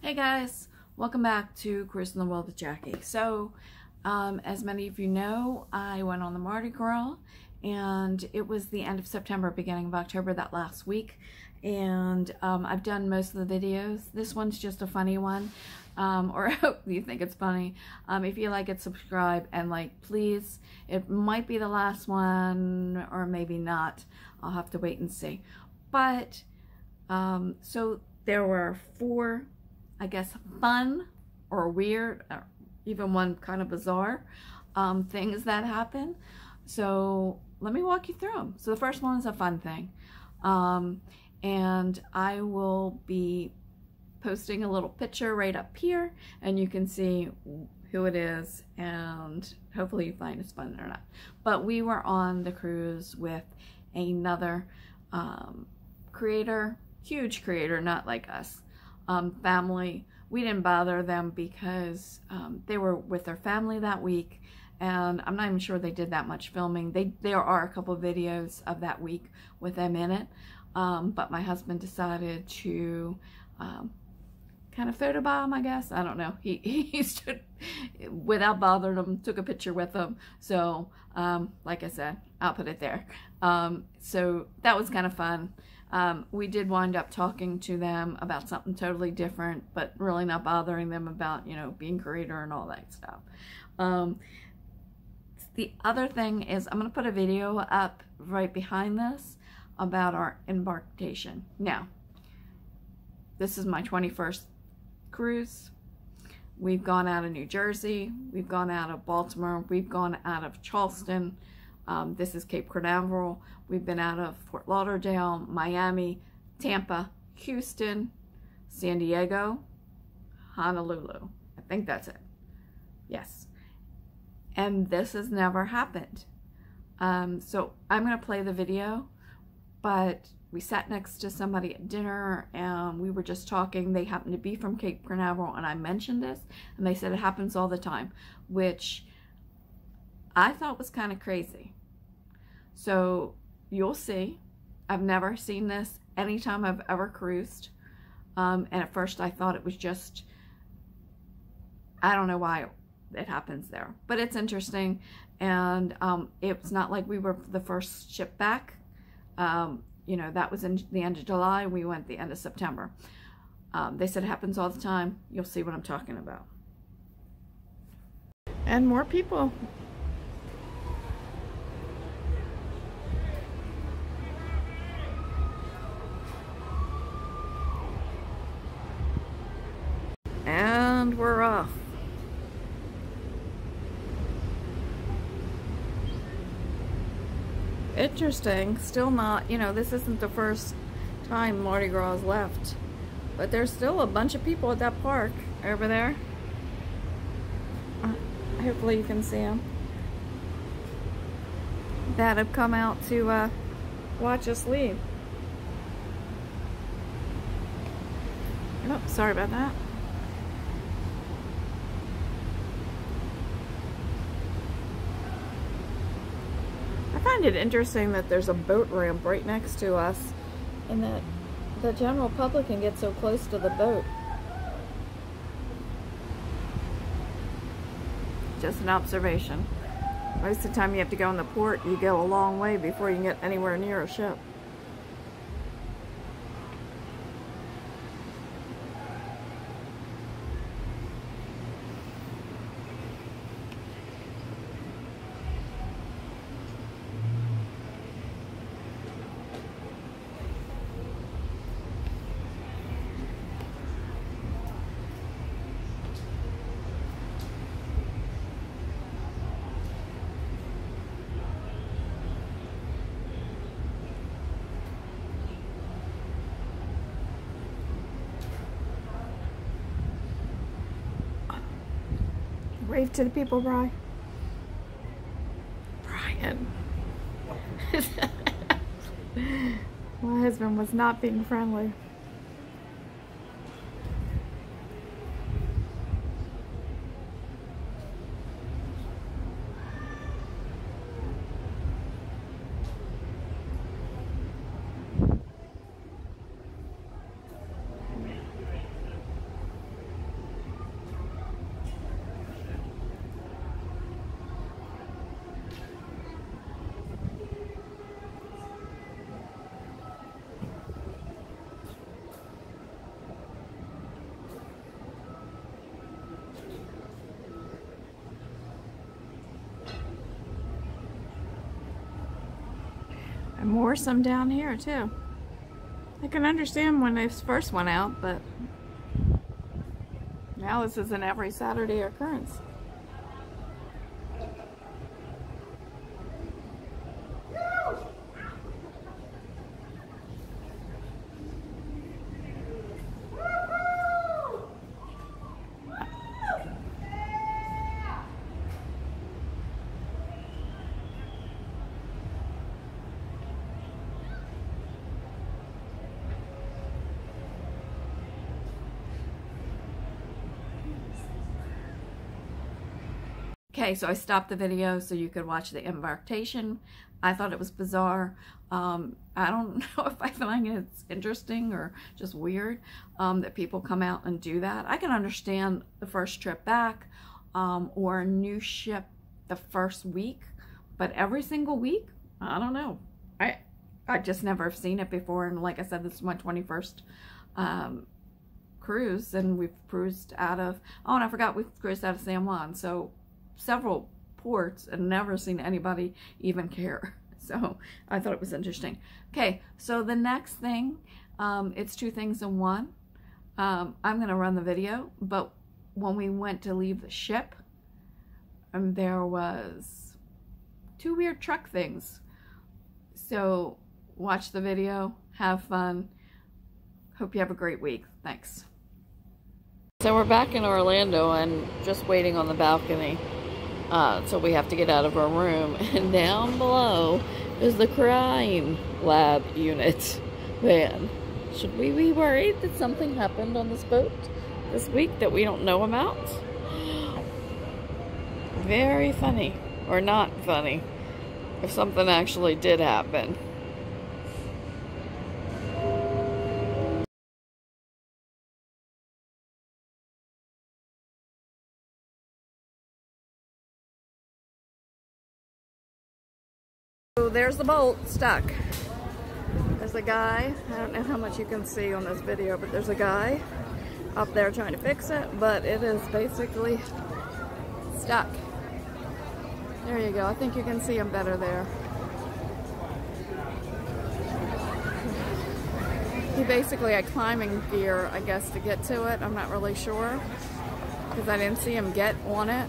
Hey guys, welcome back to Cruising the World with Jackie. So, as many of you know, I went on the Mardi Gras, and it was the end of September, beginning of October, that last week. And I've done most of the videos. This one's just a funny one, or I hope you think it's funny. If you like it, subscribe, and please. It might be the last one, or maybe not. I'll have to wait and see. But, so there were 4, I guess, fun or weird, or even one kind of bizarre things that happen. So let me walk you through them. So the first one is a fun thing. And I will be posting a little picture right up here, and you can see who it is, and hopefully you find it's fun or not. But we were on the cruise with another creator, huge creator, not like us. Family. We didn't bother them because they were with their family that week, and I'm not even sure they did that much filming. There are a couple of videos of that week with them in it, but my husband decided to kind of photobomb, I guess. I don't know. He stood without bothering them, took a picture with them. So like I said, I'll put it there. So that was kind of fun. We did wind up talking to them about something totally different, but really not bothering them about, being creator and all that stuff. The other thing is, I'm going to put a video up right behind this about our embarkation. Now, this is my 21st cruise. We've gone out of New Jersey. We've gone out of Baltimore. We've gone out of Charleston. This is Cape Canaveral. We've been out of Fort Lauderdale, Miami, Tampa, Houston, San Diego, Honolulu. I think that's it. Yes. And this has never happened. So I'm going to play the video, but we sat next to somebody at dinner, and we were just talking. They happened to be from Cape Canaveral, and I mentioned this, and they said it happens all the time, which I thought was kind of crazy. So you'll see. I've never seen this anytime I've ever cruised. And at first I thought it was just, I don't know why it happens there, but it's interesting. And it's not like we were the first ship back. That was in the end of July. We went the end of September. They said it happens all the time. You'll see what I'm talking about. And more people. And we're off. Interesting. Still not, this isn't the first time Mardi Gras has left, but there's still a bunch of people at that park over there. Hopefully you can see them that have come out to watch us leave. Oh, sorry about that. I find it interesting that there's a boat ramp right next to us, and that the general public can get so close to the boat. Just an observation. Most of the time you have to go in the port, you go a long way before you can get anywhere near a ship. Wave to the people, Brian. My husband was not being friendly. And more some down here too. I can understand when they first went out, but now this is an every Saturday occurrence. Okay, so I stopped the video so you could watch the embarkation. I thought it was bizarre. I don't know if I find it's interesting or just weird that people come out and do that. I can understand the first trip back or a new ship the first week, but every single week, I don't know. I just never have seen it before, and like I said, this is my 21st cruise, and we've cruised out of, oh, and I forgot we've cruised out of San Juan, so several ports, and never seen anybody even care. So I thought it was interesting. Okay, so the next thing, it's two things in one. I'm gonna run the video, but when we went to leave the ship, there was two weird truck things. So watch the video, have fun. Hope you have a great week. Thanks. So we're back in Orlando and just waiting on the balcony. So we have to get out of our room, and down below is the crime lab unit van. Should we be worried that something happened on this boat this week that we don't know about? Very funny, or not funny, if something actually did happen. So there's the bolt stuck. There's a guy, I don't know how much you can see on this video, but there's a guy up there trying to fix it, but it is basically stuck. There you go. I think you can see him better there. He basically had climbing gear, I guess, to get to it. I'm not really sure because I didn't see him get on it,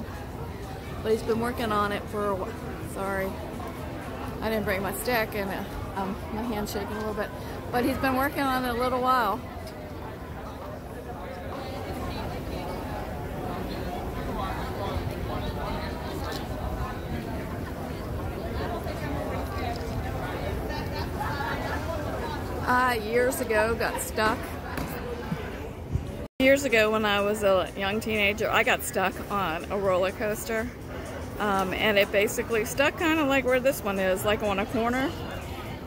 but he's been working on it for a while. Sorry. I didn't bring my stick, and my hand's shaking a little bit. But he's been working on it a little while. Years ago, got stuck. Years ago, when I was a young teenager, I got stuck on a roller coaster. And it basically stuck kind of like where this one is, like on a corner,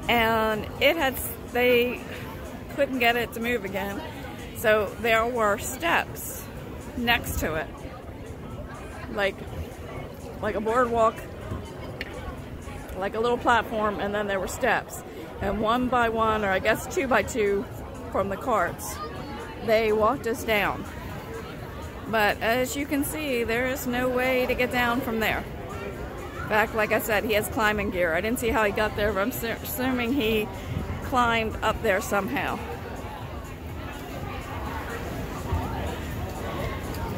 and they couldn't get it to move again, so there were steps next to it, like a boardwalk, like a little platform, and then there were steps, and one by one, or I guess 2 by 2 from the carts, they walked us down. But as you can see, there is no way to get down from there. In fact, like I said, he has climbing gear. I didn't see how he got there, but I'm assuming he climbed up there somehow.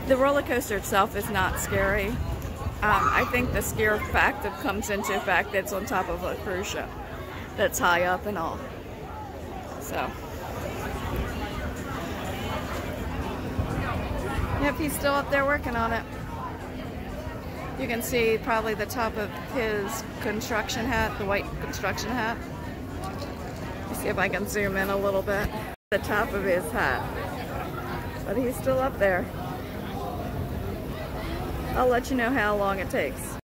The roller coaster itself is not scary. I think the scare factor comes into the fact that it's on top of a cruise ship that's high up and all. So. Yep, he's still up there working on it. You can see probably the top of his construction hat, the white construction hat. Let's see if I can zoom in a little bit. The top of his hat. But he's still up there. I'll let you know how long it takes.